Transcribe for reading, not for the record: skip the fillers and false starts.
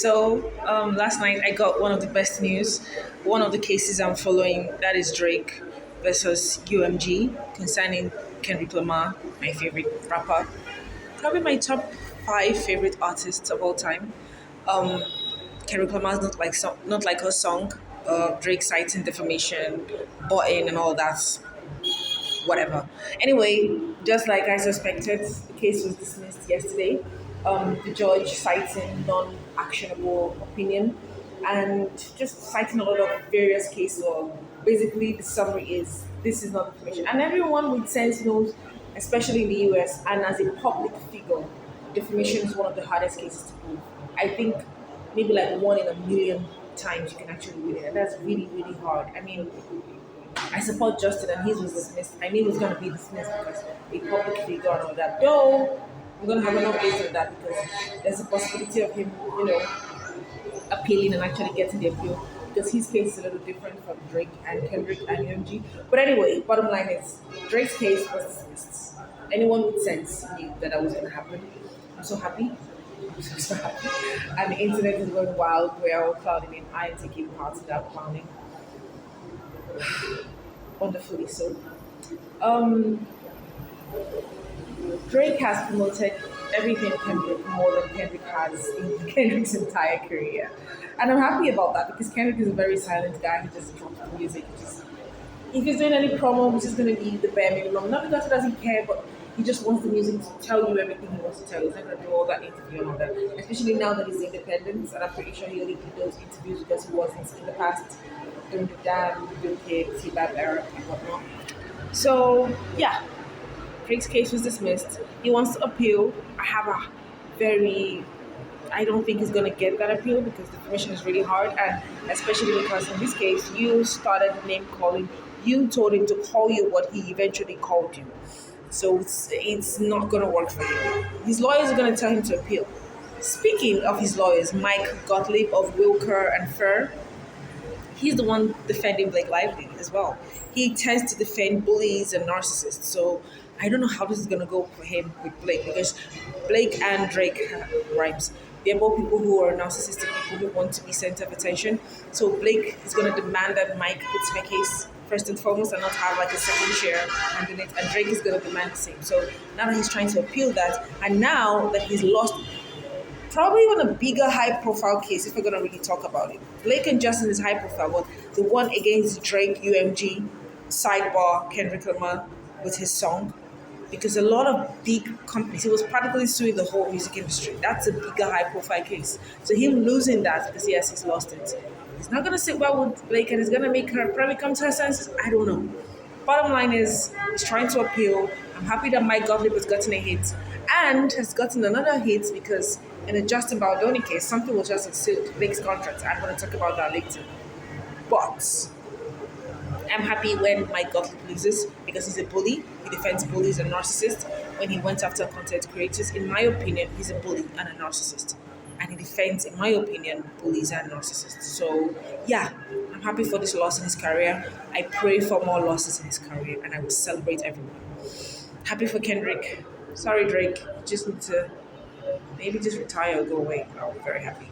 Last night I got one of the best news. One of the cases I'm following, that is Drake versus UMG concerning Kendrick Lamar, my favorite rapper. Probably my top five favorite artists of all time. Um, Kendrick Lamar's not like her song. Drake citing defamation, bought-in, and all that whatever. Anyway, just like I suspected, the case was dismissed yesterday. The judge citing non-actionable opinion and just citing a lot of various case law. Basically, the summary is this is not defamation, and everyone with sense knows, especially in the U.S. and as a public figure, defamation is one of the hardest cases to prove. I think maybe like one in a million times you can actually win it, and that's really really hard. I mean, I support Justin and his was dismissed. I knew it was going to be dismissed because a public figure and all that. Though, I'm going to have an update on that because there's a possibility of him, appealing and actually getting the appeal because his case is a little different from Drake and Kendrick and UMG. But anyway, bottom line is Drake's case was dismissed. Anyone with sense knew that was going to happen. I'm so happy. I'm so happy. And the internet is going wild. We're all clowning in. I am taking part in that clowning wonderfully so. Um, Drake has promoted everything Kendrick more than Kendrick has in Kendrick's entire career. And I'm happy about that because Kendrick is a very silent guy. He just drops the music. If he's doing any promo, he's just going to be the bare minimum. Not because he doesn't care, but he just wants the music to tell you everything he wants to tell you. He's not going to do all that interview and all that. Especially now that he's independent. And I'm pretty sure he only did those interviews because he wasn't in the past during the damn UK T-Bab era and whatnot. So, yeah, Drake's case was dismissed. He wants to appeal. I have a very I don't think he's going to get that appeal because the defamation is really hard, and especially because in this case, you started name calling. You told him to call you what he eventually called you. So it's not going to work for him. His lawyers are going to tell him to appeal. Speaking of his lawyers, Mike Gottlieb of Wilker and Fur, he's the one defending Blake Lively as well. He tends to defend bullies and narcissists. So I don't know how this is going to go for him with Blake because Blake and Drake rhymes. They're both people who are narcissistic, people who want to be center of attention. So Blake is going to demand that Mike puts her case first and foremost and not have like a second chair handling it. And Drake is going to demand the same. So now that he's trying to appeal that, and now that he's lost probably even a bigger high profile case if we're going to really talk about it. Blake and Justin is high profile, but the one against Drake, UMG, sidebar, Kendrick Lamar with his song. Because a lot of big companies, he was practically suing the whole music industry. That's a bigger high profile case. So him losing that, because yes, he's lost it. He's not going to sit well with Blake and he's going to make her probably come to her senses. I don't know. Bottom line is, he's trying to appeal. I'm happy that Mike Gottlieb has gotten a hit and has gotten another hit because in the Justin Baldoni case, something was just unsealed, Blake's contract. I'm going to talk about that later. But I'm happy when Mike Gottlieb loses because he's a bully. He defends bullies and narcissists. When he went after content creators, in my opinion, he's a bully and a narcissist. And he defends, in my opinion, bullies and narcissists. So, yeah, I'm happy for this loss in his career. I pray for more losses in his career and I will celebrate everyone. Happy for Kendrick. Sorry, Drake. You just need to maybe just retire or go away. I'll be very happy.